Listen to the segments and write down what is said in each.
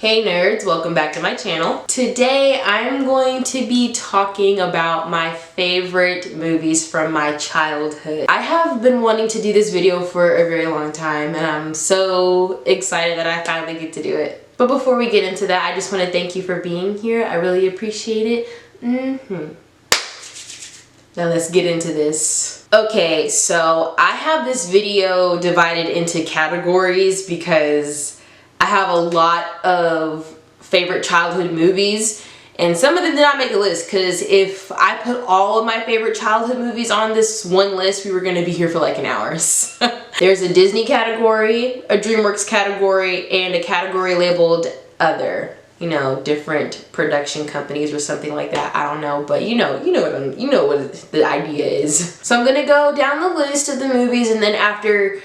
Hey nerds, welcome back to my channel. Today I'm going to be talking about my favorite movies from my childhood. I have been wanting to do this video for a very long time and I'm so excited that I finally get to do it. But before we get into that, I just want to thank you for being here. I really appreciate it. Now let's get into this. Okay, so I have this video divided into categories because I have a lot of favorite childhood movies and some of them did not make a list because if I put all of my favorite childhood movies on this one list, we were going to be here for like an hour. There's a Disney category, a Dreamworks category, and a category labeled other. You know, different production companies or something like that. I don't know, but you know what the idea is. So I'm gonna go down the list of the movies, and then after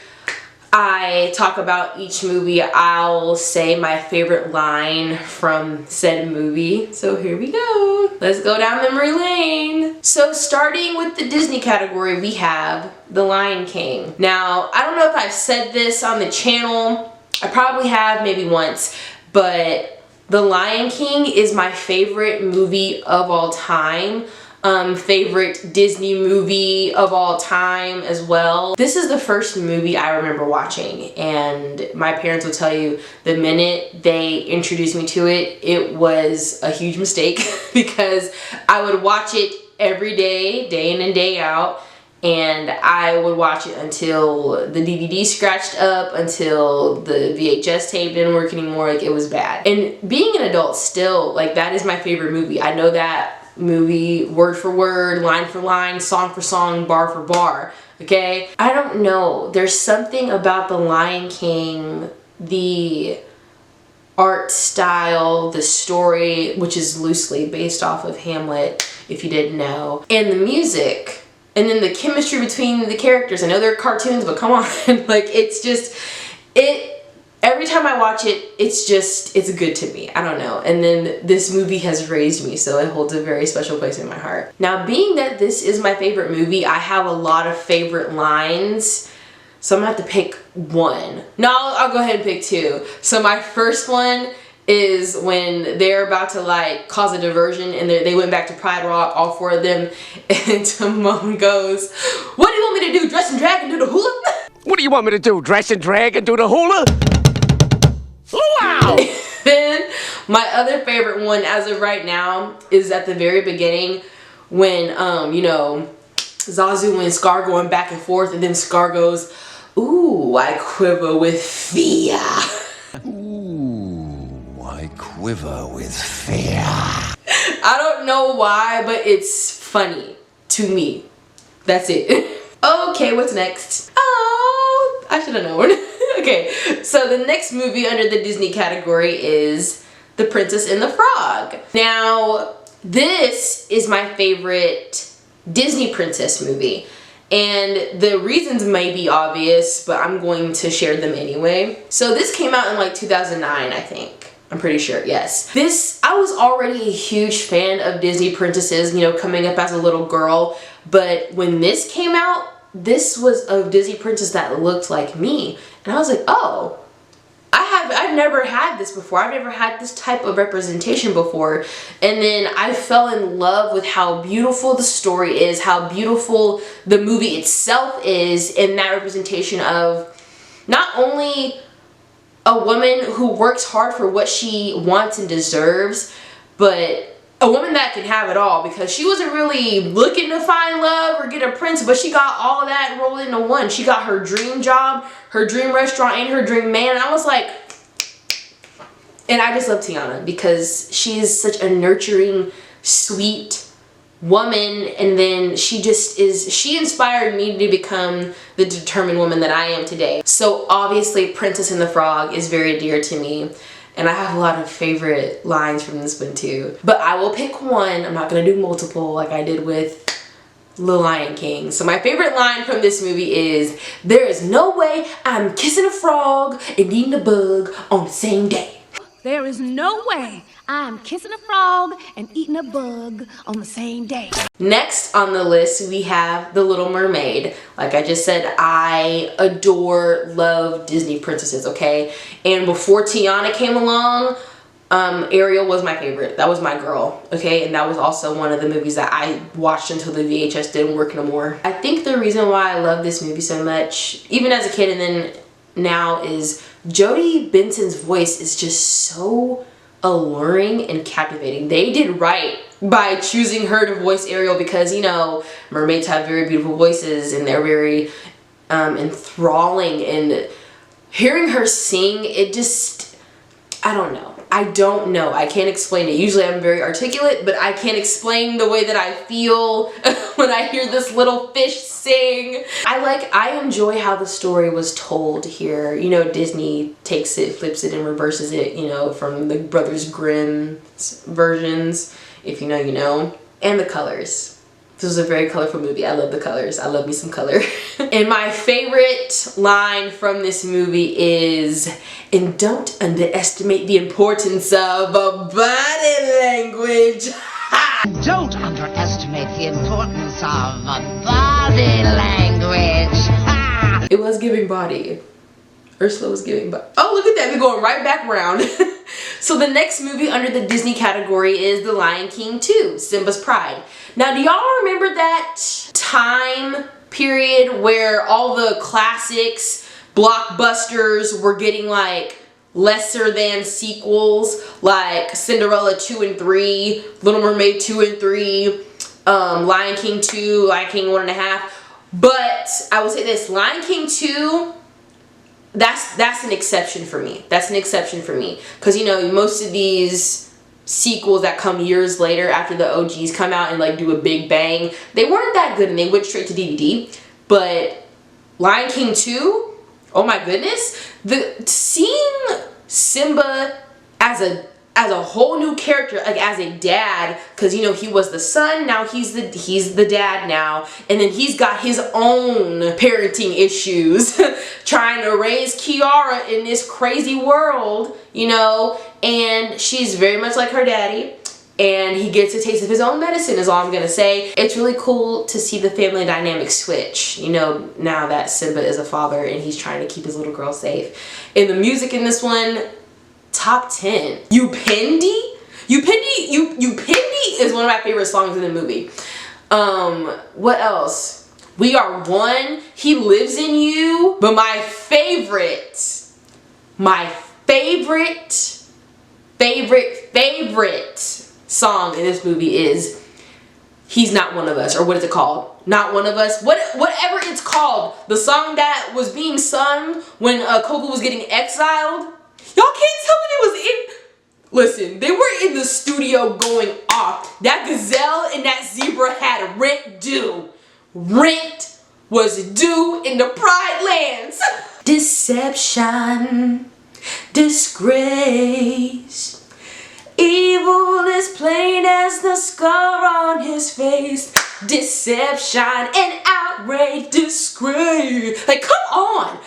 I talk about each movie, I'll say my favorite line from said movie. So here we go. Let's go down memory lane. So starting with the Disney category, we have The Lion King. Now, I don't know if I've said this on the channel. I probably have, maybe once, but The Lion King is my favorite movie of all time. Favorite Disney movie of all time as well. This is the first movie I remember watching, and my parents will tell you the minute they introduced me to it, it was a huge mistake because I would watch it every day, day in and day out. And I would watch it until the DVD scratched up, until the VHS tape didn't work anymore. Like, it was bad. And being an adult still, like, that is my favorite movie. I know that movie word for word, line for line, song for song, bar for bar, okay? I don't know. There's something about The Lion King, the art style, the story, which is loosely based off of Hamlet, if you didn't know, and the music. And then the chemistry between the characters. I know they're cartoons, but come on. Like, it's just, every time I watch it, it's good to me. I don't know. And then this movie has raised me, so it holds a very special place in my heart. Now, being that this is my favorite movie, I have a lot of favorite lines. So I'm gonna have to pick one. No, I'll go ahead and pick two. So my first one is when they're about to like cause a diversion and they went back to Pride Rock, all four of them, and Timon goes, "What do you want me to do, dress and drag and do the hula?" What do you want me to do, dress and drag and do the hula? Wow! Then my other favorite one as of right now is at the very beginning when, you know, Zazu and Scar going back and forth, and then Scar goes, "Ooh, I quiver with fear." I quiver with fear. I don't know why, but it's funny to me. That's it. Okay, what's next? Oh, I should have known. Okay, so the next movie under the Disney category is The Princess and the Frog. Now, this is my favorite Disney princess movie. And the reasons may be obvious, but I'm going to share them anyway. So this came out in like 2009, I think. I'm pretty sure, yes. I was already a huge fan of Disney princesses, you know, coming up as a little girl. But when this came out, this was a Disney princess that looked like me. And I was like, oh, I've never had this before. I've never had this type of representation before. And then I fell in love with how beautiful the story is, how beautiful the movie itself is, and that representation of not only a woman who works hard for what she wants and deserves, but a woman that can have it all, because she wasn't really looking to find love or get a prince, but she got all of that rolled into one. She got her dream job, her dream restaurant, and her dream man. And I was like, and I just love Tiana because she is such a nurturing, sweet woman, and then she inspired me to become the determined woman that I am today. So obviously Princess and the Frog is very dear to me, and I have a lot of favorite lines from this one too. But I will pick one. I'm not gonna do multiple like I did with The Lion King. So my favorite line from this movie is, "There is no way I'm kissing a frog and eating a bug on the same day." There is no way I'm kissing a frog and eating a bug on the same day. Next on the list, we have The Little Mermaid. Like I just said, I adore, love Disney princesses, okay? And before Tiana came along, Ariel was my favorite. That was my girl, okay? And that was also one of the movies that I watched until the VHS didn't work no more. I think the reason why I love this movie so much, even as a kid and then now, is Jodie Benson's voice is just so alluring and captivating. They did right by choosing her to voice Ariel because, you know, mermaids have very beautiful voices and they're very enthralling, and hearing her sing, it just, I don't know. I can't explain it. Usually I'm very articulate, but I can't explain the way that I feel when I hear this little fish sing. I enjoy how the story was told here. You know, Disney takes it, flips it, and reverses it, you know, from the Brothers Grimm versions. If you know, you know. And the colors. This was a very colorful movie. I love the colors. I love me some color. And my favorite line from this movie is, and don't underestimate the importance of a body language. Don't underestimate the importance of a body language. It was giving body. Ursula was giving body. Oh, look at that. We're going right back around. So the next movie under the Disney category is The Lion King 2, Simba's Pride. Now, do y'all remember that time period where all the classics, blockbusters, were getting like lesser than sequels, like Cinderella 2 and 3, Little Mermaid 2 and 3, Lion King 2, Lion King 1.5. But I will say this, Lion King 2, that's an exception for me. That's an exception for me. Because, you know, most of these sequels that come years later after the OGs come out and like do a big bang, they weren't that good and they went straight to DVD. But Lion King 2, oh my goodness, seeing Simba as a whole new character, like as a dad, because you know he was the son, now he's the dad now, and then he's got his own parenting issues trying to raise Kiara in this crazy world, you know, and she's very much like her daddy, and he gets a taste of his own medicine is all I'm gonna say. It's really cool to see the family dynamic switch, you know, now that Simba is a father and he's trying to keep his little girl safe. And the music in this one, top 10. Upendi is one of my favorite songs in the movie. What else? We Are One, He Lives in You. But my favorite song in this movie is He's Not One of Us, or what is it called? Not One of Us, whatever it's called. The song that was being sung when Coco was getting exiled. Y'all can't tell me it was in. Listen, they were in the studio going off. That gazelle and that zebra had rent due. Rent was due in the Pride Lands. Deception, disgrace. Evil is plain as the scar on his face. Deception and outrage, disgrace. Like, come on.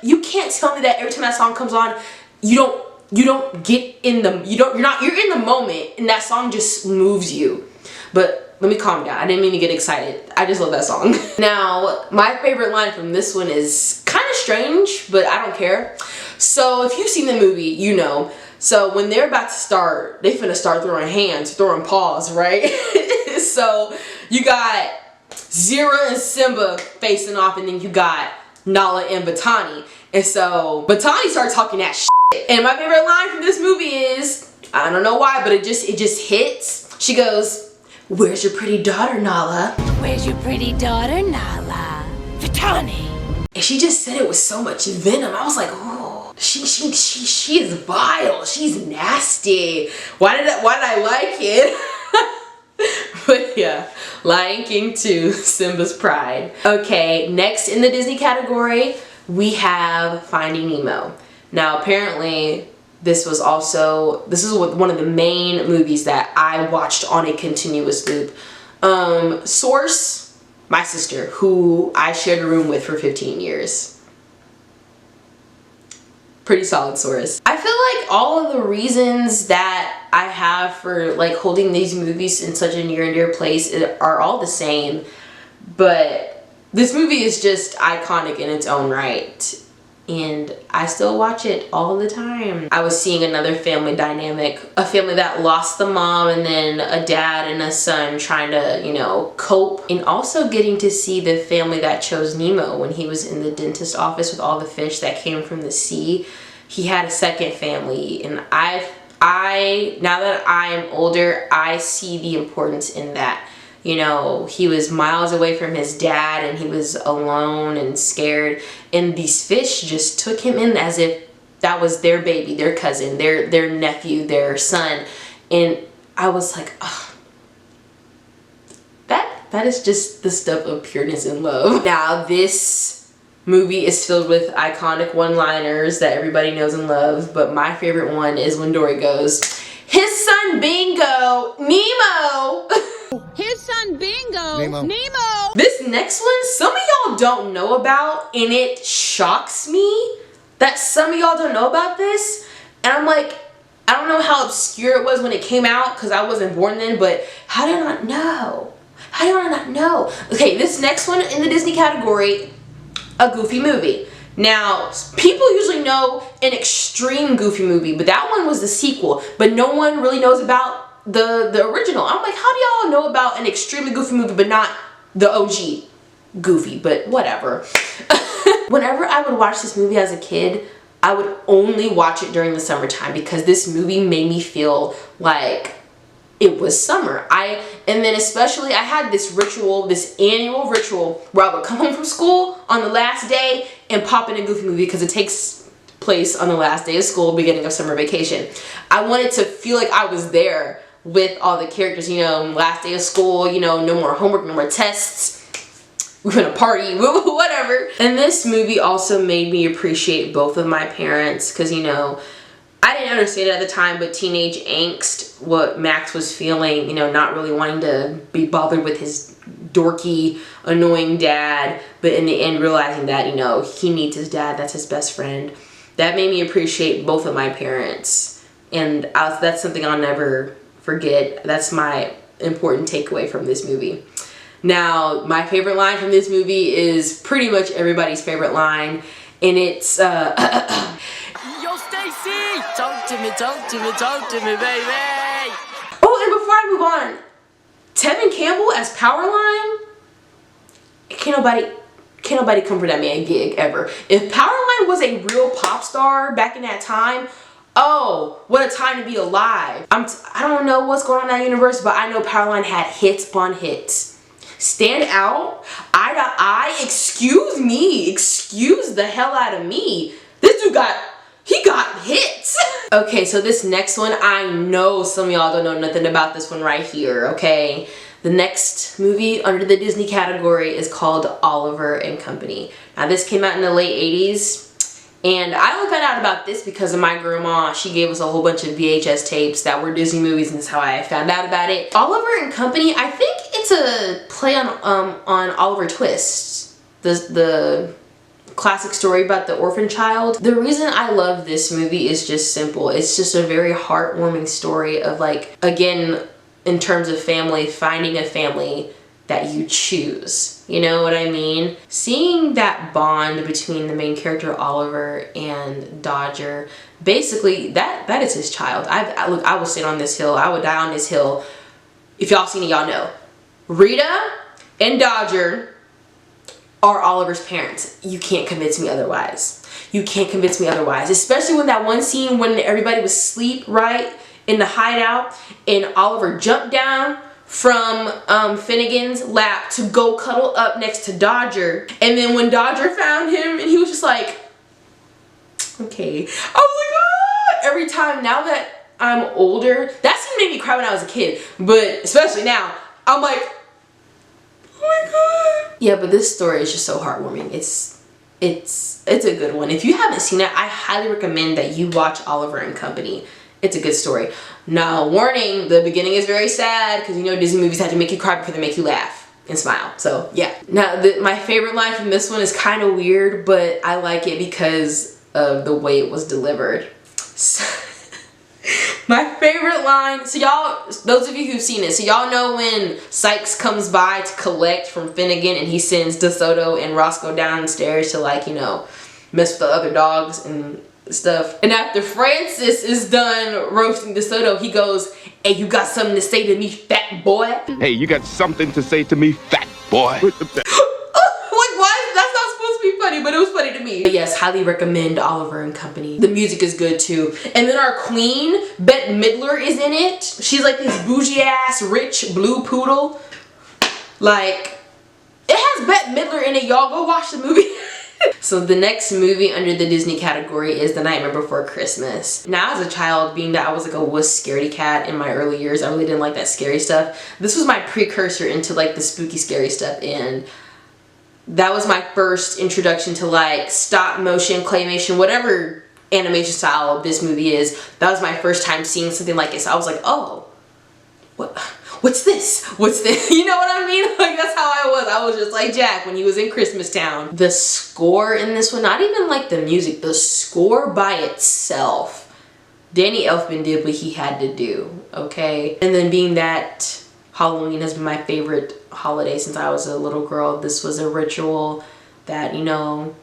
You can't tell me that every time that song comes on, you don't get in the, you're in the moment and that song just moves you. But let me calm down. I didn't mean to get excited. I just love that song. Now, my favorite line from this one is kind of strange, but I don't care. So if you've seen the movie, you know. So when they're about to start, they finna start throwing hands, throwing paws, right? So you got Zira and Simba facing off, and then you got Nala and Batani. And so Batani started talking that shit. And my favorite line from this movie is, I don't know why, but it just hits. She goes, "Where's your pretty daughter, Nala?" Where's your pretty daughter, Nala? Vitani. And she just said it with so much venom. I was like, oh, she is vile. She's nasty. Why did I like it? But yeah, Lion King 2, Simba's Pride. Okay, next in the Disney category, we have Finding Nemo. Now apparently this is one of the main movies that I watched on a continuous loop. Source, my sister, who I shared a room with for 15 years. Pretty solid source. I feel like all of the reasons that I have for like holding these movies in such a near and dear place are all the same, but this movie is just iconic in its own right. and I still watch it all the time. I was seeing another family dynamic, a family that lost the mom and then a dad and a son trying to, you know, cope, and also getting to see the family that chose Nemo when he was in the dentist office with all the fish that came from the sea. He had a second family, and I now that I'm older, I see the importance in that. You know, he was miles away from his dad and he was alone and scared, and these fish just took him in as if that was their baby, their cousin, their nephew, their son. And I was like, oh, that is just the stuff of pureness and love. Now this movie is filled with iconic one-liners that everybody knows and loves, but my favorite one is when Dory goes, "His son Bingo, Nemo." His son Bingo, Nemo. This next one, some of y'all don't know about, and it shocks me that some of y'all don't know about this. And I'm like, I don't know how obscure it was when it came out because I wasn't born then, but how did I not know? How did I not know? Okay, this next one in the Disney category, a Goofy movie. Now, people usually know an extreme Goofy movie, but that one was the sequel, but no one really knows about the original. I'm like, how do y'all know about an extremely Goofy movie but not the OG Goofy? But whatever. Whenever I would watch this movie as a kid, I would only watch it during the summertime because this movie made me feel like it was summer. And then especially I had this ritual, this annual ritual where I would come home from school on the last day and pop in a Goofy movie because it takes place on the last day of school, beginning of summer vacation. I wanted to feel like I was there with all the characters, you know, last day of school, you know, no more homework, no more tests, we're gonna party, whatever. And this movie also made me appreciate both of my parents because, you know, I didn't understand it at the time, but teenage angst, what Max was feeling, you know, not really wanting to be bothered with his dorky, annoying dad, but in the end realizing that, you know, he needs his dad, that's his best friend. That made me appreciate both of my parents, and that's something I'll never forget. That's my important takeaway from this movie. Now, my favorite line from this movie is pretty much everybody's favorite line, and it's Yo, Stacy! Talk to me, baby! oh, and before I move on, Tevin Campbell as Powerline, can't nobody come for that man gig ever. If Powerline was a real pop star back in that time, oh, what a time to be alive. I don't know what's going on in that universe, but I know Powerline had hits upon hits. Stand Out, Eye to Eye, excuse the hell out of me. This dude got hits. Okay, so this next one, I know some of y'all don't know nothing about this one right here, okay? The next movie under the Disney category is called Oliver and Company. Now this came out in the late 80s. And I only found out about this because of my grandma. She gave us a whole bunch of VHS tapes that were Disney movies, and that's how I found out about it. Oliver and Company, I think it's a play on Oliver Twist, the classic story about the orphan child. The reason I love this movie is just simple. It's just a very heartwarming story of, like, again, in terms of family, finding a family that you choose. You know what I mean? Seeing that bond between the main character Oliver and Dodger, basically that is his child. Look, I will sit on this hill. I would die on this hill. If y'all seen it, y'all know. Rita and Dodger are Oliver's parents. You can't convince me otherwise. You can't convince me otherwise. Especially when that one scene when everybody was asleep, right, in the hideout, and Oliver jumped down from Finnegan's lap to go cuddle up next to Dodger, and then when Dodger found him and he was just like, okay, I was like, ah! Every time now that I'm older, that scene made me cry when I was a kid, but especially now I'm like, oh my god. Yeah, but this story is just so heartwarming. It's a good one. If you haven't seen it, I highly recommend that you watch Oliver and Company. It's a good story. Now, warning, the beginning is very sad because, you know, Disney movies have to make you cry before they make you laugh and smile. So, yeah. Now, my favorite line from this one is kind of weird, but I like it because of the way it was delivered. So, my favorite line, so y'all, those of you who've seen it, so y'all know when Sykes comes by to collect from Finnegan and he sends DeSoto and Roscoe downstairs to, like, you know, mess with the other dogs and stuff. And after Francis is done roasting DeSoto, he goes, "Hey, you got something to say to me, fat boy?" Hey, you got something to say to me, fat boy? Like, why? That's not supposed to be funny, but it was funny to me. But yes, highly recommend Oliver and Company. The music is good too. And then our queen, Bette Midler, is in it. She's like this bougie ass, rich blue poodle. Like, it has Bette Midler in it, y'all. Go watch the movie. So the next movie under the Disney category is The Nightmare Before Christmas. Now as a child, being that I was like a wuss scaredy cat in my early years, I really didn't like that scary stuff. This was my precursor into like the spooky scary stuff, and that was my first introduction to like stop motion, claymation, whatever animation style this movie is. That was my first time seeing something like it. So I was like, oh, what's this? What's this? You know what I mean? Like, that's how I was. I was just like Jack when he was in Christmas Town. The score in this one, not even like the music, the score by itself, Danny Elfman did what he had to do, okay? And then being that Halloween has been my favorite holiday since I was a little girl, this was a ritual that, you know,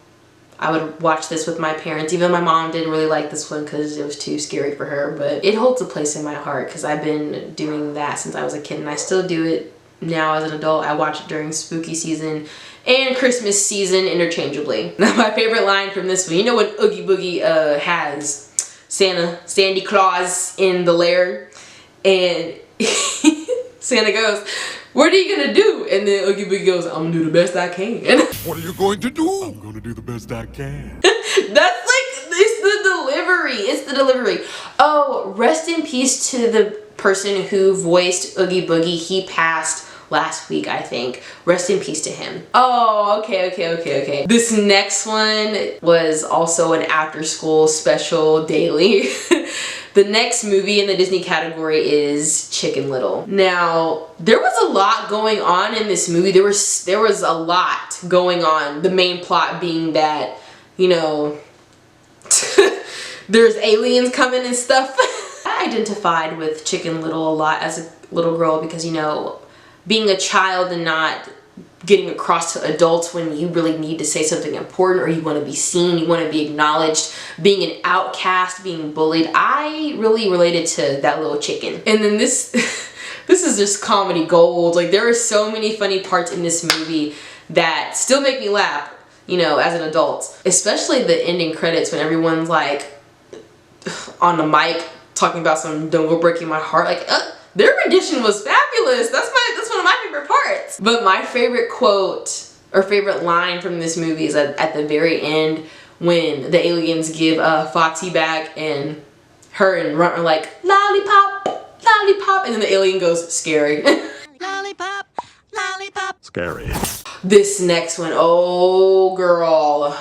I would watch this with my parents. Even my mom didn't really like this one because it was too scary for her, but it holds a place in my heart because I've been doing that since I was a kid, and I still do it now as an adult. I watch it during spooky season and Christmas season interchangeably. Now my favorite line from this one, you know when Oogie Boogie has Sandy Claus in the lair, and Santa goes, "What are you gonna do?" And then Oogie Boogie goes, "I'm gonna do the best I can." What are you going to do? I'm gonna do the best I can. That's like, it's the delivery. It's the delivery. Oh, rest in peace to the person who voiced Oogie Boogie. He passed last week, I think. Rest in peace to him. Oh, okay. This next one was also an after school special daily. The next movie in the Disney category is Chicken Little. Now, there was a lot going on in this movie. There was a lot going on. The main plot being that, you know, there's aliens coming and stuff. I identified with Chicken Little a lot as a little girl because, you know, being a child and not getting across to adults when you really need to say something important, or you want to be seen, you want to be acknowledged, being an outcast, being bullied. I really related to that little chicken. And then this is just comedy gold. Like, there are so many funny parts in this movie that still make me laugh, you know, as an adult. Especially the ending credits when everyone's like on the mic talking about some "Don't Go Breaking My Heart." Like, their rendition was fabulous. That's one of my favorite parts. But my favorite quote or favorite line from this movie is at the very end when the aliens give Foxy back, and her and Runt are like, "Lollipop, lollipop," and then the alien goes, "Scary." Lollipop, lollipop. Scary. This next one, oh girl.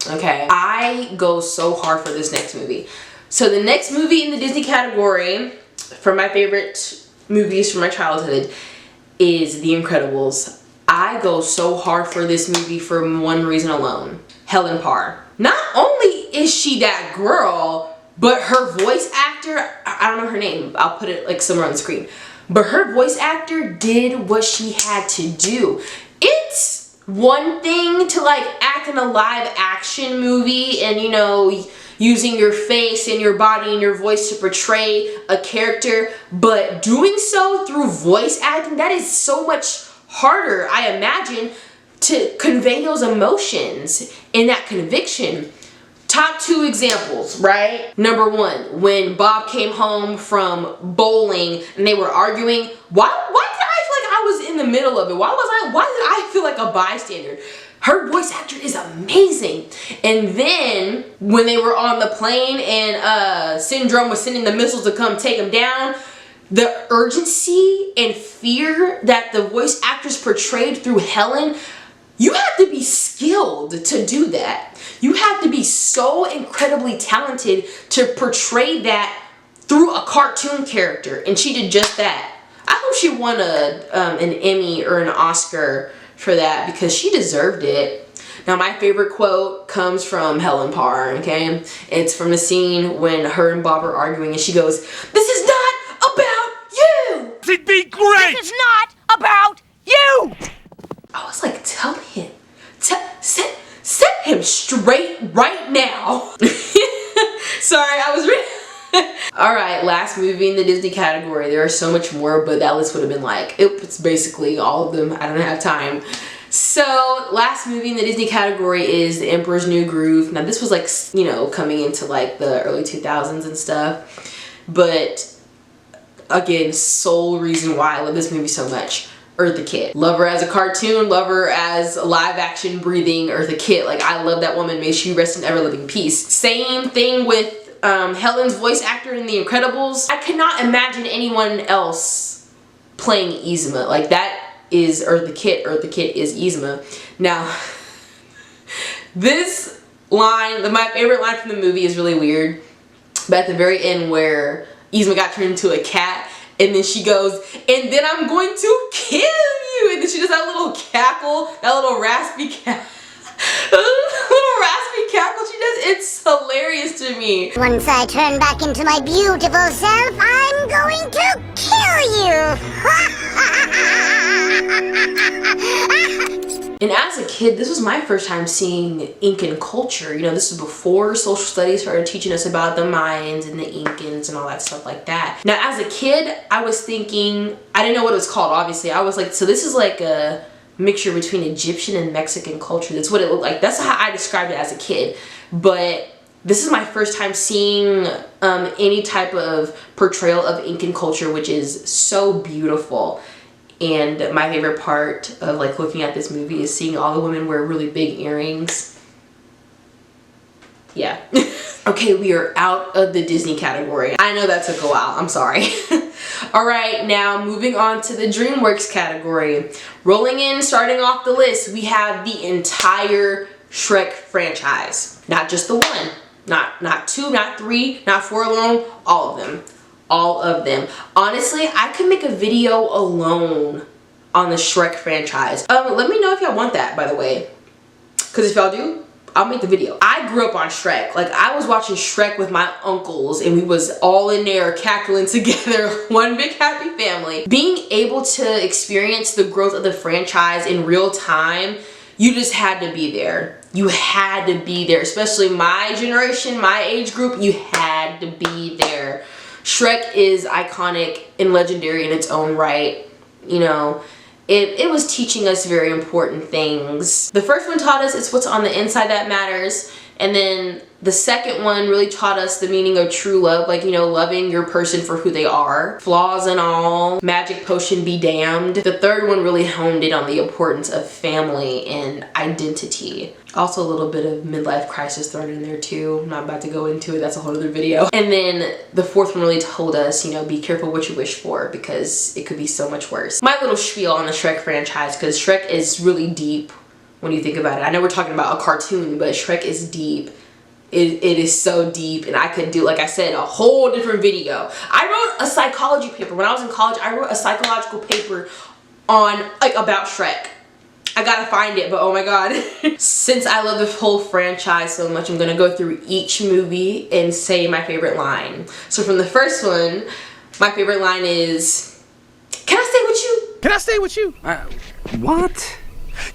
Okay, I go so hard for this next movie. So the next movie in the Disney category for my favorite movies from my childhood is The Incredibles. I go so hard for this movie for one reason alone. Helen Parr. Not only is she that girl, but her voice actor, I don't know her name, I'll put it like somewhere on the screen, but her voice actor did what she had to do. It's one thing to like act in a live action movie and, you know, using your face and your body and your voice to portray a character, but doing so through voice acting, that is so much harder, I imagine, to convey those emotions and that conviction. Top two examples, right? Number one, when Bob came home from bowling and they were arguing, why did I feel like I was in the middle of it? Why did I feel like a bystander? Her voice actor is amazing. And then when they were on the plane and Syndrome was sending the missiles to come take them down, the urgency and fear that the voice actress portrayed through Helen, you have to be skilled to do that. You have to be so incredibly talented to portray that through a cartoon character, and she did just that. I hope she won an Emmy or an Oscar for that because she deserved it. Now my favorite quote comes from Helen Parr, okay? It's from the scene when her and Bob are arguing and she goes, "This is not about you!" It'd be great! This is not about you! I was like, tell him. Set him straight right now. Sorry, I was reading. Alright, last movie in the Disney category. There are so much more, but that list would have been like, it's basically all of them. I don't have time. So, last movie in the Disney category is The Emperor's New Groove. Now, this was like, you know, coming into like the early 2000s and stuff. But, again, sole reason why I love this movie so much. Eartha Kitt. Love her as a cartoon, love her as a live action breathing Eartha Kitt. Like, I love that woman. May she rest in ever living peace. Same thing with Helen's voice actor in The Incredibles. I cannot imagine anyone else playing Yzma. Like, that is Eartha Kitt. Eartha Kitt is Yzma. Now, this line, my favorite line from the movie is really weird. But at the very end where Yzma got turned into a cat, and then she goes, and then I'm going to kill you. And then she does that little cackle, that little raspy cackle. Little raspy cackle she does. It's hilarious to me. Once I turn back into my beautiful self, I'm going to kill you. And as a kid, this was my first time seeing Incan culture. You know, this was before social studies started teaching us about the Mayans and the Incans and all that stuff like that. Now, as a kid, I was thinking, I didn't know what it was called, obviously. I was like, so this is like a mixture between Egyptian and Mexican culture. That's what it looked like. That's how I described it as a kid. But this is my first time seeing any type of portrayal of Incan culture, which is so beautiful. And my favorite part of like looking at this movie is seeing all the women wear really big earrings. Yeah. Okay, we are out of the Disney category. I know that took a while. I'm sorry. Alright, now moving on to the Dreamworks category. Rolling in, starting off the list, we have the entire Shrek franchise. Not just the one. Not two, not three, not four alone. All of them. All of them. Honestly, I could make a video alone on the Shrek franchise. Let me know if y'all want that, by the way. Because if y'all do, I'll make the video. I grew up on Shrek. Like, I was watching Shrek with my uncles and we was all in there cackling together, one big happy family. Being able to experience the growth of the franchise in real time, you just had to be there. You had to be there. Especially my generation, my age group, you had to be there. Shrek is iconic and legendary in its own right. You know, it was teaching us very important things. The first one taught us it's what's on the inside that matters. And then the second one really taught us the meaning of true love. Like, you know, loving your person for who they are. Flaws and all. Magic potion be damned. The third one really honed in on the importance of family and identity. Also a little bit of midlife crisis thrown in there too. I'm not about to go into it. That's a whole other video. And then the fourth one really told us, you know, be careful what you wish for because it could be so much worse. My little spiel on the Shrek franchise, because Shrek is really deep when you think about it. I know we're talking about a cartoon, but Shrek is deep. It is so deep, and I could do, like I said, a whole different video. I wrote a psychology paper. When I was in college, I wrote a psychological paper on, like, about Shrek. I gotta find it, but oh my god. Since I love this whole franchise so much, I'm gonna go through each movie and say my favorite line. So from the first one, my favorite line is, "Can I stay with you?" Can I stay with you? What?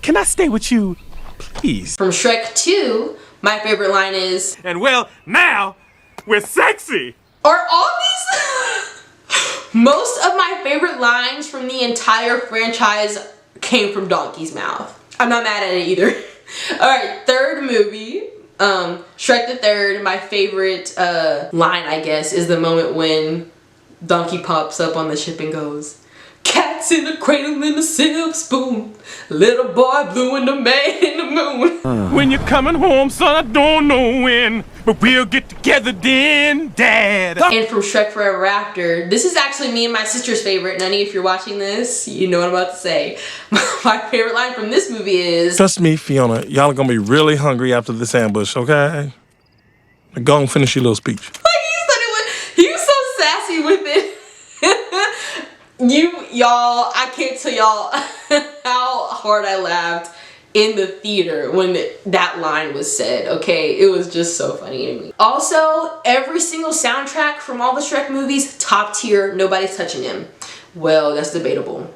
Can I stay with you, please? From Shrek 2, my favorite line is, "And well, now we're sexy." are all these? Most of my favorite lines from the entire franchise came from Donkey's mouth. I'm not mad at it either. Alright, third movie, Shrek the Third. My favorite line, I guess, is the moment when Donkey pops up on the ship and goes, "Cats in a cradle in a silver spoon, little boy blue and the man in the moon." When you're coming home, son, I don't know when, but we'll get together then, Dad. And from Shrek Forever After, this is actually me and my sister's favorite. Nani, if you're watching this, you know what I'm about to say. My favorite line from this movie is, Trust me, Fiona, y'all are gonna be really hungry after this ambush, okay? Go and finish your little speech. like he was so sassy with it. Y'all, I can't tell y'all how hard I laughed in the theater when that line was said, okay? It was just so funny to me. Also, every single soundtrack from all the Shrek movies, top tier, nobody's touching him. Well, that's debatable.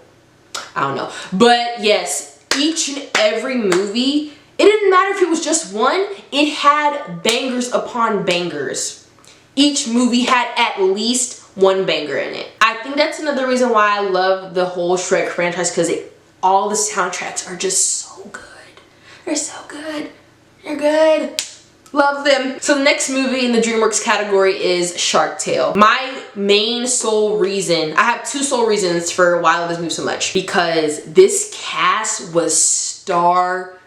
I don't know. But yes, each and every movie It didn't matter if it was just one, it had bangers upon bangers. Each movie had at least one banger in it. I think that's another reason why I love the whole Shrek franchise, because all the soundtracks are just so good. They're so good. They're good. Love them. So the next movie in the Dreamworks category is Shark Tale. My main sole reason, I have two sole reasons for why I love this movie so much. Because this cast was star-studded,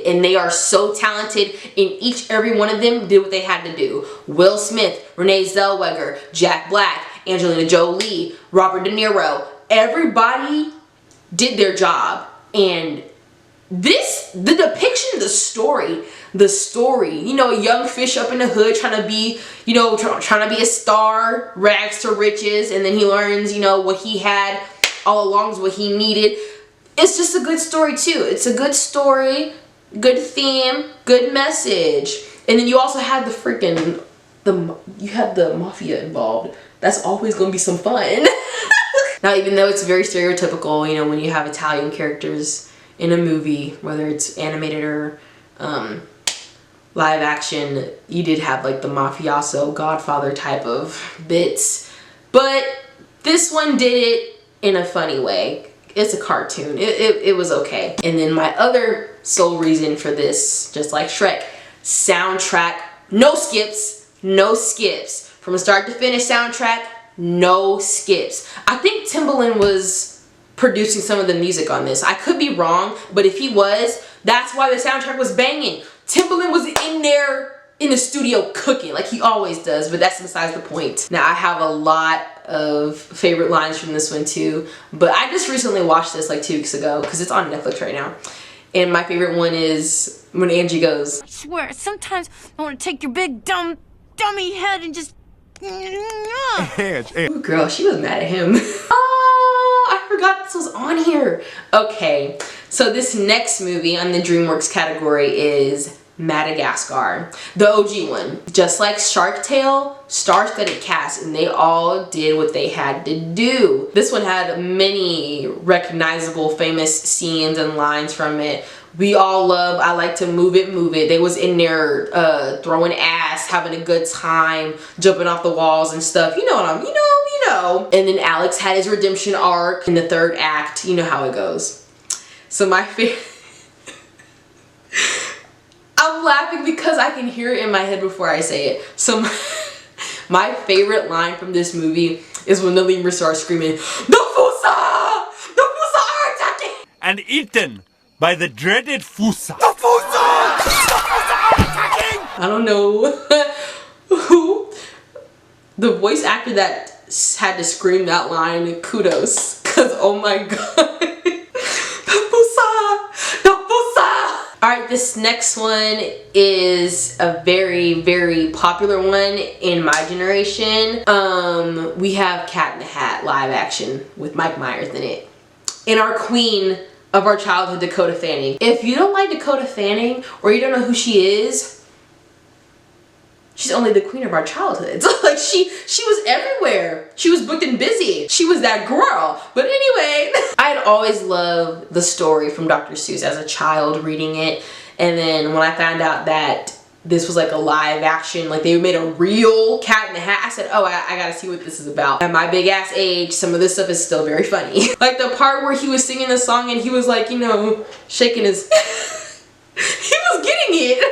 and they are so talented, and every one of them did what they had to do. Will Smith, Renee Zellweger, Jack Black, Angelina Jolie, Robert De Niro. Everybody did their job. And the depiction, the story, you know, a young fish up in the hood trying to be, you know, trying to be a star, rags to riches, and then he learns, you know, what he had all along is what he needed. It's just a good story too. It's a good story, good theme, good message. And then you also have you have the mafia involved. That's always gonna be some fun. Now, even though it's very stereotypical, you know, when you have Italian characters in a movie, whether it's animated or live action, you did have like the mafioso Godfather type of bits, but this one did it in a funny way. It's a cartoon. It was okay. And then my other sole reason for this, just like Shrek, soundtrack, no skips, from start to finish. Soundtrack, no skips. I think Timbaland was producing some of the music on this. I could be wrong, but if he was, that's why the soundtrack was banging. Timbaland was in there in the studio cooking like he always does, but that's besides the point. Now, I have a lot of favorite lines from this one too, but I just recently watched this like 2 weeks ago because it's on Netflix right now. And my favorite one is when Angie goes, I swear, sometimes I want to take your big dummy head and just... Ooh, girl, she was mad at him. Oh, I forgot this was on here. Okay, so this next movie on the Dreamworks category is Madagascar, the OG one. Just like Shark Tale, star-studded cast, and they all did what they had to do. This one had many recognizable famous scenes and lines from it. We all love I Like to Move It, Move It. They was in there throwing ass, having a good time, jumping off the walls and stuff. You know what you know. And then Alex had his redemption arc in the 3rd act. You know how it goes. So my favorite... I'm laughing because I can hear it in my head before I say it. So my favorite line from this movie is when the lemur starts screaming, "The Fusa! The Fusa are attacking!" And eaten by the dreaded Fusa. The Fusa! The Fusa are attacking! I don't know who the voice actor that had to scream that line. Kudos, because oh my god. The Fusa! The Fusa! Alright, this next one is a very, very popular one in my generation. We have Cat in the Hat live action with Mike Myers in it. And our queen of our childhood, Dakota Fanning. If you don't like Dakota Fanning, or you don't know who she is, she's only the queen of our childhoods. Like she was everywhere. She was booked and busy. She was that girl. But anyway, I had always loved the story from Dr. Seuss as a child reading it. And then when I found out that this was like a live action, like they made a real Cat in the Hat, I said, oh, I gotta see what this is about. At my big ass age, some of this stuff is still very funny. Like the part where he was singing the song and he was like, you know, shaking his... he was getting it.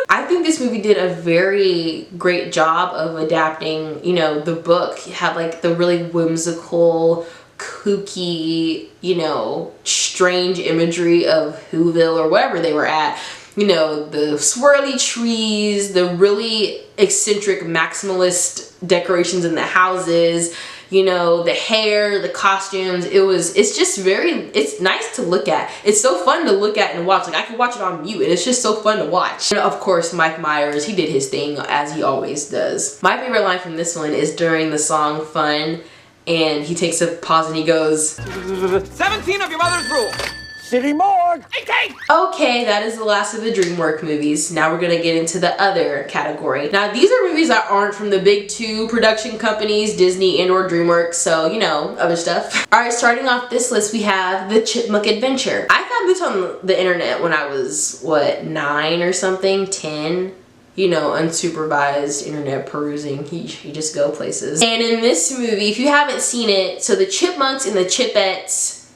I think this movie did a very great job of adapting, you know, the book. It had like the really whimsical, kooky, you know, strange imagery of Whoville or wherever they were at. You know, the swirly trees, the really eccentric maximalist decorations in the houses, you know, the hair, the costumes. It's just it's nice to look at. It's so fun to look at and watch. Like I could watch it on mute and it's just so fun to watch. And of course, Mike Myers, he did his thing as he always does. My favorite line from this one is during the song Fun, and he takes a pause and he goes, 17 of your mother's rules. City Morgue! dog! Okay, that is the last of the DreamWorks movies. Now we're gonna get into the other category. Now these are movies that aren't from the big two production companies, Disney and or DreamWorks, so you know, other stuff. Alright, starting off this list we have The Chipmunk Adventure. I found this on the internet when I was, what, 9 or something, 10? You know, unsupervised internet perusing. You just go places. And in this movie, if you haven't seen it, so the Chipmunks and the Chipettes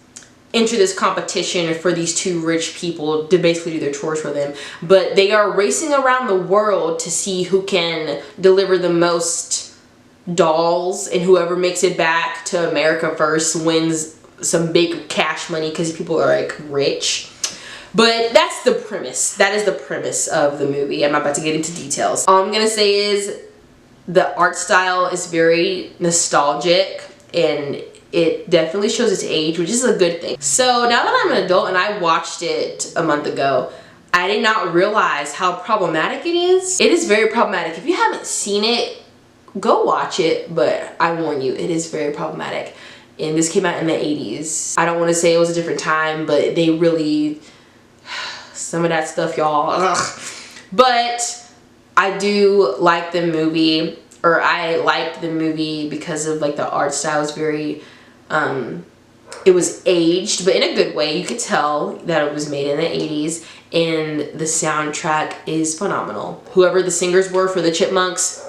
enter this competition for these two rich people to basically do their chores for them. But they are racing around the world to see who can deliver the most dolls, and whoever makes it back to America first wins some big cash money because people are like rich. But that's the premise. That is the premise of the movie. I'm not about to get into details. All I'm gonna say is the art style is very nostalgic and it definitely shows its age, which is a good thing. So now that I'm an adult and I watched it a month ago, I did not realize how problematic it is. It is very problematic. If you haven't seen it, go watch it, but I warn you, it is very problematic. And this came out in the 80s. I don't want to say it was a different time, but they really... some of that stuff, y'all. But I do like the movie, or I liked the movie because of like the art style was very, it was aged, but in a good way. You could tell that it was made in the 80s, and the soundtrack is phenomenal. Whoever the singers were for the Chipmunks.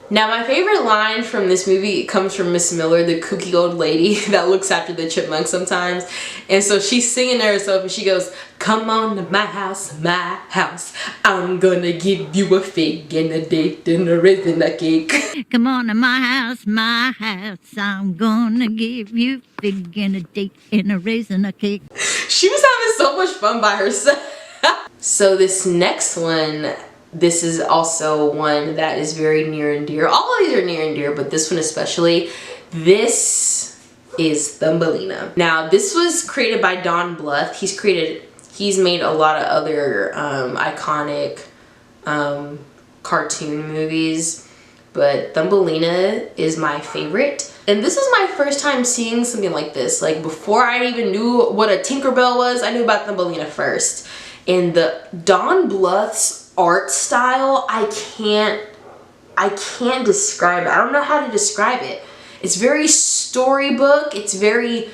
Now my favorite line from this movie comes from Miss Miller, the kooky old lady that looks after the chipmunks sometimes. And so she's singing to herself and she goes, "Come on to my house, I'm gonna give you a fig and a date and a raisin a cake." Come on to my house, I'm gonna give you a fig and a date and a raisin a cake. She was having so much fun by herself. So this next one, this is also one that is very near and dear. All of these are near and dear, but this one especially. This is Thumbelina. Now, this was created by Don Bluth. He's made a lot of other iconic cartoon movies, but Thumbelina is my favorite. And this is my first time seeing something like this. Like, before I even knew what a Tinkerbell was, I knew about Thumbelina first. And the Don Bluth's art style, I can't describe it. I don't know how to describe it. It's very storybook. It's very,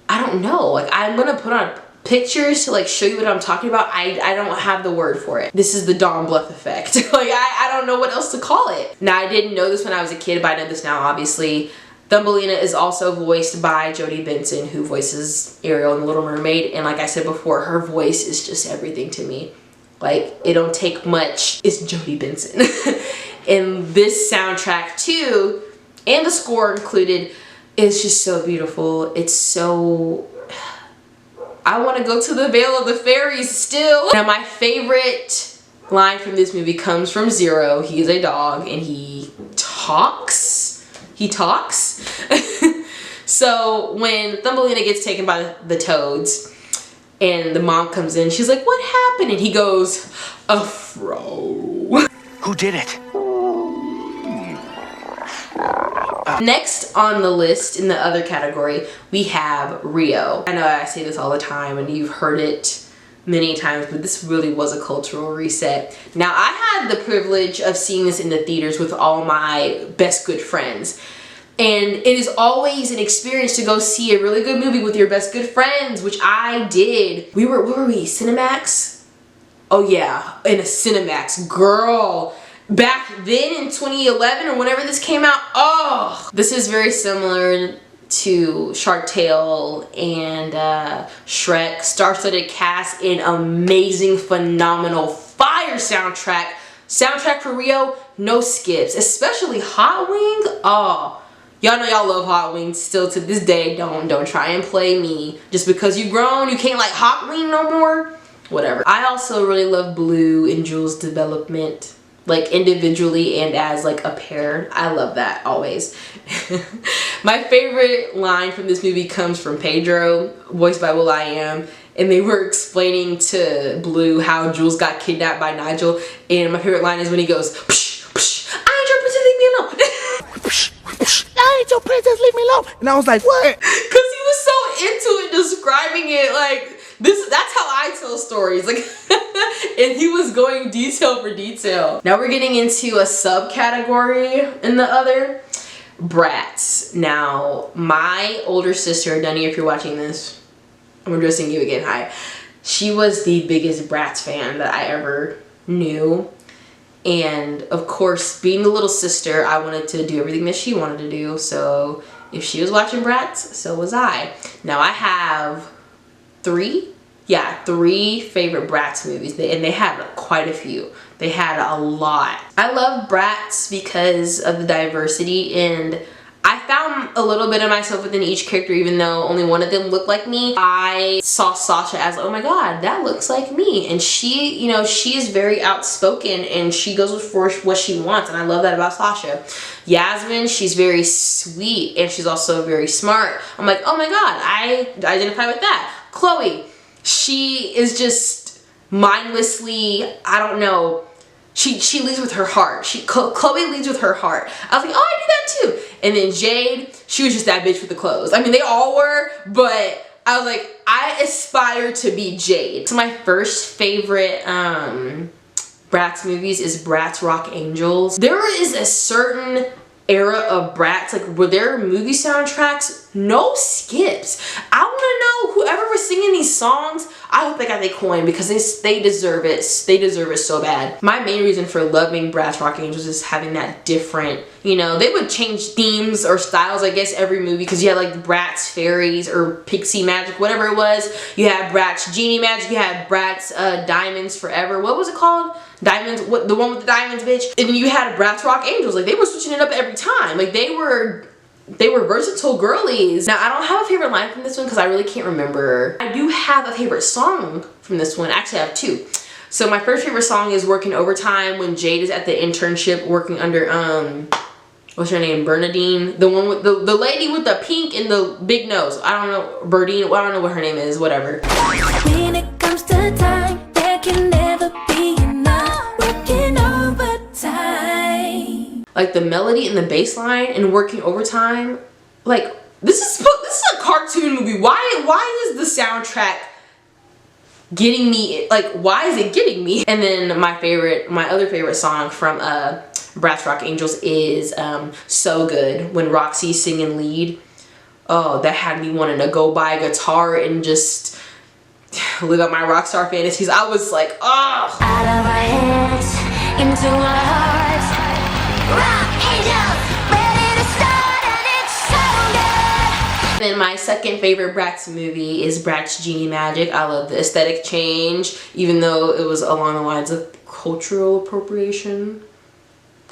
I don't know. Like, I'm gonna put on pictures to like show you what I'm talking about. I don't have the word for it. This is the Don Bluth effect. Like, I don't know what else to call it. Now, I didn't know this when I was a kid, but I know this now, obviously. Thumbelina is also voiced by Jodie Benson, who voices Ariel in The Little Mermaid. And like I said before, her voice is just everything to me. Like, it don't take much. It's Jodie Benson. And this soundtrack too, and the score included, is just so beautiful. It's so... I want to go to the Vale of the Fairies still. Now, my favorite line from this movie comes from Zero. He is a dog and he talks. So when Thumbelina gets taken by the toads and the mom comes in, she's like, "What happened?" And he goes, "A fro." Who did it? Next on the list in the other category, we have Rio. I know I say this all the time and you've heard it many times, but this really was a cultural reset. Now, I had the privilege of seeing this in the theaters with all my best good friends. And it is always an experience to go see a really good movie with your best good friends, which I did. Where were we? Cinemax? Oh yeah, in a Cinemax. Girl, back then in 2011 or whenever this came out, oh! This is very similar to Shark Tale and Shrek. Star-studded cast and amazing, phenomenal, fire soundtrack. Soundtrack for Rio, no skips. Especially Hot Wing, oh. Y'all know y'all love Hot Wings still to this day. Don't try and play me. Just because you grown, you can't like Hot Wing no more. Whatever. I also really love Blue and Jules' development, like individually and as like a pair. I love that always. My favorite line from this movie comes from Pedro, voiced by will.i.am, and they were explaining to Blue how Jules got kidnapped by Nigel, and my favorite line is when he goes, "Psh, psh, I ain't your princess, leave me alone." I ain't your princess, leave me alone. And I was like, what? Because he was so into it, describing it like That's how I tell stories. Like, and he was going detail for detail. Now we're getting into a subcategory in the other. Brats. Now, my older sister, Dunny, if you're watching this, I'm addressing you again, hi. She was the biggest Bratz fan that I ever knew. And of course, being the little sister, I wanted to do everything that she wanted to do. So if she was watching Bratz, so was I. Now I have three favorite Bratz movies, and they had quite a few. They had a lot. I love Bratz because of the diversity, and I found a little bit of myself within each character, even though only one of them looked like me. I saw Sasha as, oh my god, that looks like me. And she, you know, she is very outspoken and she goes for what she wants, and I love that about Sasha. Yasmin, she's very sweet and she's also very smart. I'm like, oh my god, I identify with that. Chloe, she is just mindlessly, I don't know, she leads with her heart. Chloe leads with her heart. I was like, oh, I do that too. And then Jade, she was just that bitch with the clothes. I mean, they all were, but I was like, I aspire to be Jade. So my first favorite Bratz movies is Bratz Rock Angels. There is a certain era of Bratz, like, were their movie soundtracks no skips. I want to know, whoever was singing these songs, I hope they got their coin, because they deserve it. They deserve it so bad. My main reason for loving Bratz Rock Angels is having that different, you know, they would change themes or styles, I guess, every movie, because you had like Bratz Fairies or Pixie Magic, whatever it was. You had Bratz Genie Magic, you had Bratz Diamonds Forever. What was it called? Diamonds, what, the one with the diamonds, bitch? And then you had Bratz Rock Angels. Like, they were switching it up every time. Like, they were versatile girlies. Now, I don't have a favorite line from this one because I really can't remember. I do have a favorite song from this one. Actually, I have two. So my first favorite song is Working Overtime, when Jade is at the internship working under, what's her name? Bernadine. The one with the lady with the pink and the big nose. I don't know, Berdine, I don't know what her name is, whatever. When it comes to time, there can never be enough. Working overtime. Like the melody and the bass line and Working Overtime, like, this is a cartoon movie. Why is the soundtrack getting me? Like, why is it getting me? And then my other favorite song from Bratz Rock Angels is So Good, when Roxy's singing lead. Oh, that had me wanting to go buy a guitar and just live out my rock star fantasies. I was like, oh. Out of our heads, into our hearts. Rock Angels, ready to start, and it's so good. Then my second favorite Bratz movie is Bratz Genie Magic. I love the aesthetic change, even though it was along the lines of cultural appropriation.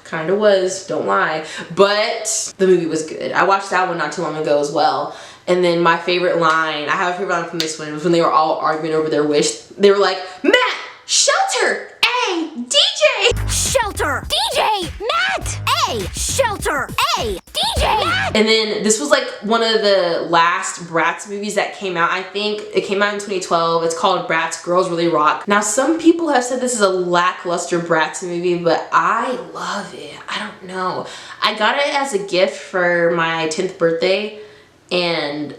Kind of was, don't lie. But the movie was good. I watched that one not too long ago as well. And then my favorite line, I have a favorite line from this one, was when they were all arguing over their wish. They were like, Matt, shelter, A, DJ. Shelter, DJ, Matt. A, shelter, A, DJ, Matt. And then this was like one of the last Bratz movies that came out. I think it came out in 2012. It's called Bratz Girls Really Rock. Now, some people have said this is a lackluster Bratz movie, but I love it. I don't know. I got it as a gift for my 10th birthday, and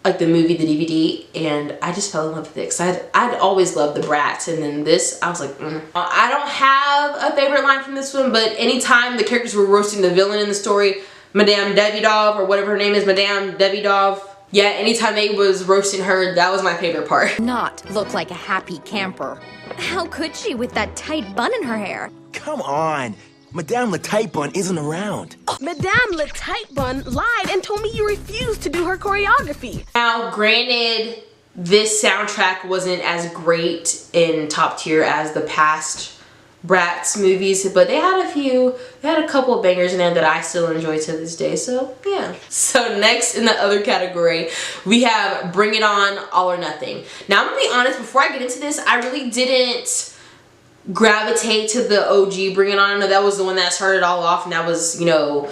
like the movie, the DVD, and I just fell in love with it because I'd always loved the Bratz, and then this, I was like, I don't have a favorite line from this one, but anytime the characters were roasting the villain in the story, Madame Davidov, or whatever her name is, Madame Davidov, yeah, anytime they was roasting her, that was my favorite part. Not look like a happy camper. How could she with that tight bun in her hair? Come on. Madame Le Tight Bun isn't around. Madame Le Tight Bun lied and told me you refused to do her choreography. Now, granted, this soundtrack wasn't as great in top tier as the past Bratz movies, but they had a couple of bangers in there that I still enjoy to this day, so yeah. So next in the other category, we have Bring It On, All or Nothing. Now, I'm gonna be honest, before I get into this, I really didn't gravitate to the OG Bring It On. I know that was the one that started it all off, and that was, you know,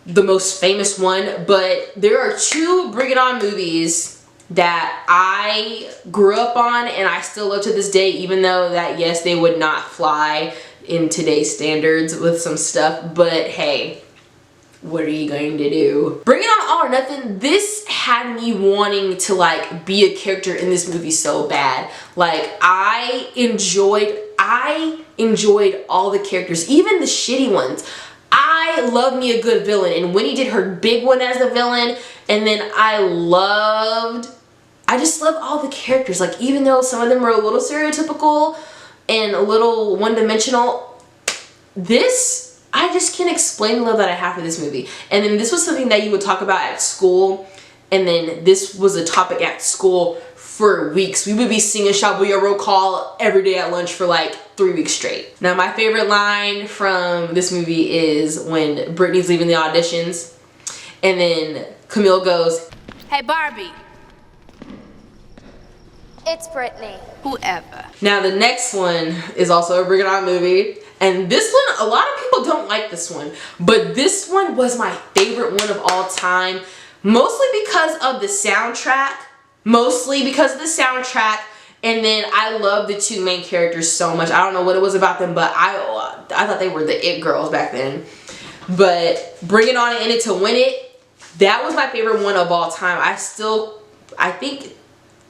the most famous one, but there are two Bring It On movies that I grew up on and I still love to this day, even though that, yes, they would not fly in today's standards with some stuff, but hey, what are you going to do? Bring It On All or Nothing, this had me wanting to like be a character in this movie so bad. Like I enjoyed all the characters, even the shitty ones. I love me a good villain, and Winnie did her big one as the villain, and then I just love all the characters. Like even though some of them were a little stereotypical and a little one-dimensional, this, I just can't explain the love that I have for this movie. And then this was something that you would talk about at school, and then this was a topic at school for weeks. We would be singing Shabuya Roll Call every day at lunch for like 3 weeks straight. Now my favorite line from this movie is when Brittany's leaving the auditions, and then Camille goes, Hey, Barbie. It's Brittany. Whoever. Now the next one is also a Bring It On movie, and this one, a lot of people don't like this one, but this one was my favorite one of all time, mostly because of the soundtrack. And then I love the two main characters so much. I don't know what it was about them, but I thought they were the it girls back then. But Bring It On and In It to Win It, that was my favorite one of all time. I think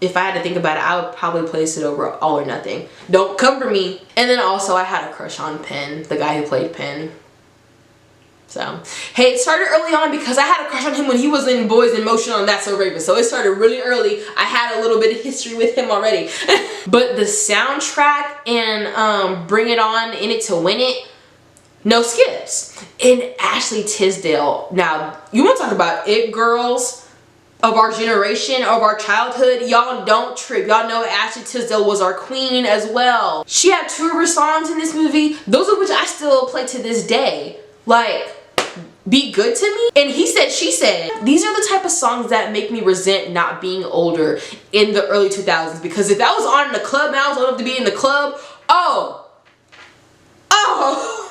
if I had to think about it, I would probably place it over All or Nothing. Don't come for me. And then also I had a crush on Penn, the guy who played Penn. So, hey, it started early on because I had a crush on him when he was in Boys in Motion on That's So Raven. So it started really early. I had a little bit of history with him already. But the soundtrack and Bring It On, In It to Win It, no skips. And Ashley Tisdale. Now, you want to talk about it girls of our generation, of our childhood, y'all don't trip. Y'all know Ashley Tisdale was our queen as well. She had 2 of her songs in this movie, those of which I still play to this day. Like, Be Good to Me and He Said, She Said. These are the type of songs that make me resent not being older in the early 2000s, because if that was on in the club and I was old enough to be in the club, oh.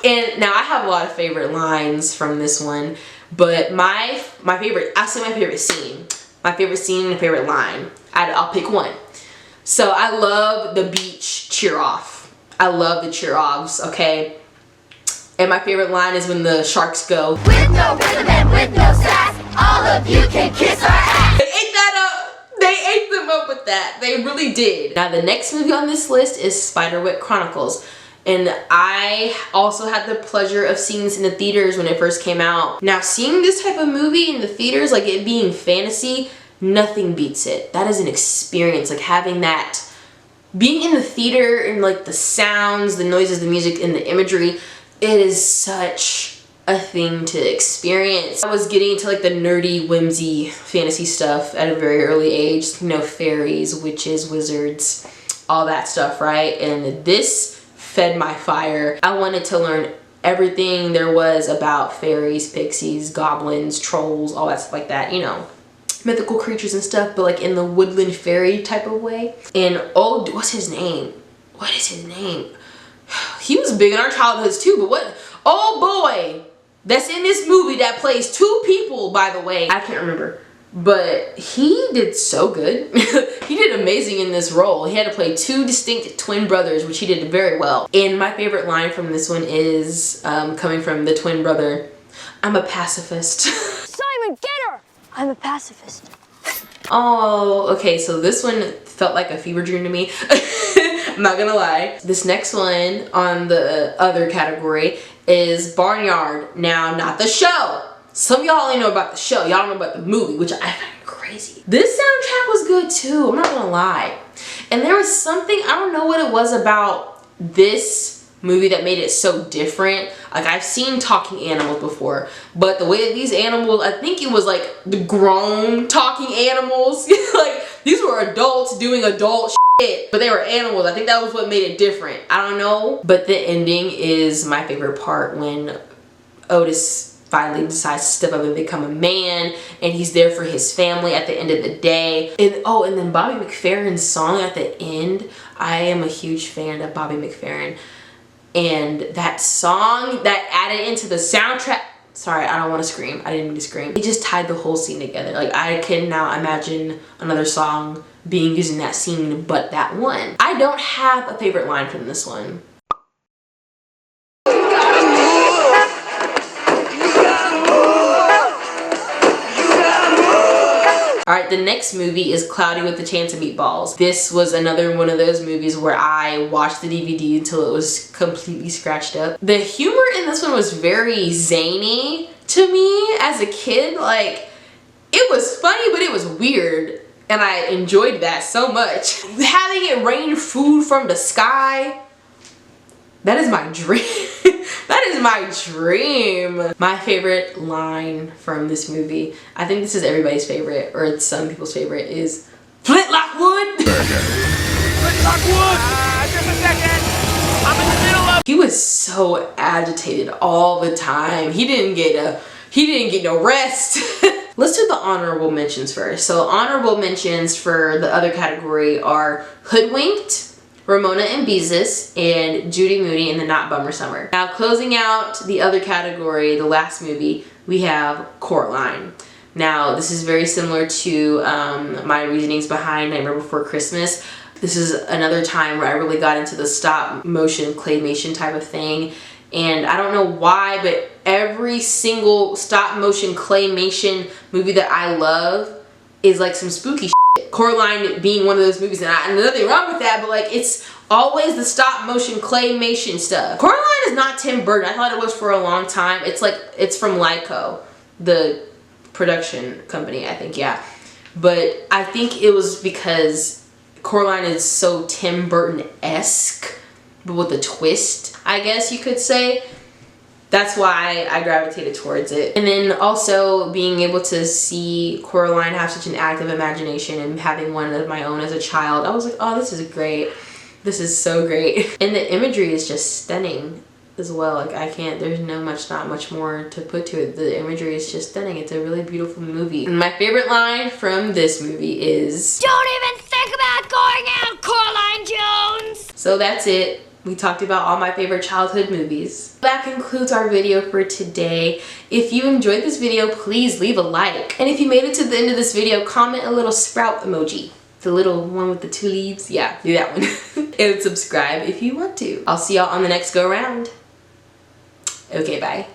And now I have a lot of favorite lines from this one, but my favorite, I'll say my favorite scene and favorite line. I'll pick one. So I love the beach cheer off. I love the cheer offs, okay? And my favorite line is when the sharks go, With no rhythm and with no sass, all of you can kiss our ass. They ate that up. They ate them up with that. They really did. Now the next movie on this list is Spiderwick Chronicles. And I also had the pleasure of seeing this in the theaters when it first came out. Now seeing this type of movie in the theaters, like it being fantasy, nothing beats it. That is an experience, like having that, being in the theater and like the sounds, the noises, the music, and the imagery, it is such a thing to experience. I was getting into like the nerdy, whimsy fantasy stuff at a very early age, you know, fairies, witches, wizards, all that stuff, right? And this fed my fire. I wanted to learn everything there was about fairies, pixies, goblins, trolls, all that stuff like that, you know, mythical creatures and stuff, but like in the woodland fairy type of way. And oh, what's his name? What is his name? He was big in our childhoods too, but what? Oh boy, that's in this movie that plays 2 people, by the way. I can't remember, but he did so good. He did amazing in this role. He had to play 2 distinct twin brothers, which he did very well. And my favorite line from this one is coming from the twin brother, I'm a pacifist. Simon, get her! I'm a pacifist. Oh, okay, so this one felt like a fever dream to me. I'm not gonna lie. This next one on the other category is Barnyard. Now, not the show. Some of y'all only know about the show. Y'all don't know about the movie, which I find crazy. This soundtrack was good too, I'm not gonna lie. And there was something, I don't know what it was about this movie that made it so different. Like, I've seen talking animals before, but the way that these animals, I think it was like the grown talking animals. Like, these were adults doing adult shit, but they were animals. I think that was what made it different. I don't know. But the ending is my favorite part, when Otis finally decides to step up and become a man, and he's there for his family at the end of the day. And oh, and then Bobby McFerrin's song at the end. I am a huge fan of Bobby McFerrin. And that song that added into the soundtrack, sorry, I don't want to scream. I didn't mean to scream. It just tied the whole scene together. Like, I can now imagine another song being used in that scene but that one. I don't have a favorite line from this one. The next movie is Cloudy with a Chance of Meatballs. This was another one of those movies where I watched the DVD until it was completely scratched up. The humor in this one was very zany to me as a kid. Like, it was funny, but it was weird. And I enjoyed that so much. Having it rain food from the sky, that is my dream. That is my dream. My favorite line from this movie, I think this is everybody's favorite, or it's some people's favorite, is Flintlock Wood. Flintlock Wood! Just a second. I'm in the middle of. He was so agitated all the time. He didn't get no rest. Let's do the honorable mentions first. So honorable mentions for the other category are Hoodwinked, Ramona and Beezus, and Judy Moody in the Not Bummer Summer. Now closing out the other category, the last movie, we have Coraline. Now this is very similar to my reasonings behind Nightmare Before Christmas. This is another time where I really got into the stop motion claymation type of thing. And I don't know why, but every single stop motion claymation movie that I love is like some spooky shit. Coraline being one of those movies, and nothing wrong with that, but like it's always the stop motion claymation stuff. Coraline is not Tim Burton. I thought it was for a long time. It's from Lyco, the production company, I think, yeah. But I think it was because Coraline is so Tim Burton-esque, but with a twist, I guess you could say. That's why I gravitated towards it. And then also being able to see Coraline have such an active imagination and having one of my own as a child, I was like, oh, this is great. This is so great. And the imagery is just stunning as well. Like there's not much more to put to it. The imagery is just stunning. It's a really beautiful movie. And my favorite line from this movie is, Don't even think about going out, Coraline Jones! So that's it. We talked about all my favorite childhood movies. That concludes our video for today. If you enjoyed this video, please leave a like. And if you made it to the end of this video, comment a little sprout emoji. The little one with the 2 leaves. Yeah, do that one. And subscribe if you want to. I'll see y'all on the next go round. Okay, bye.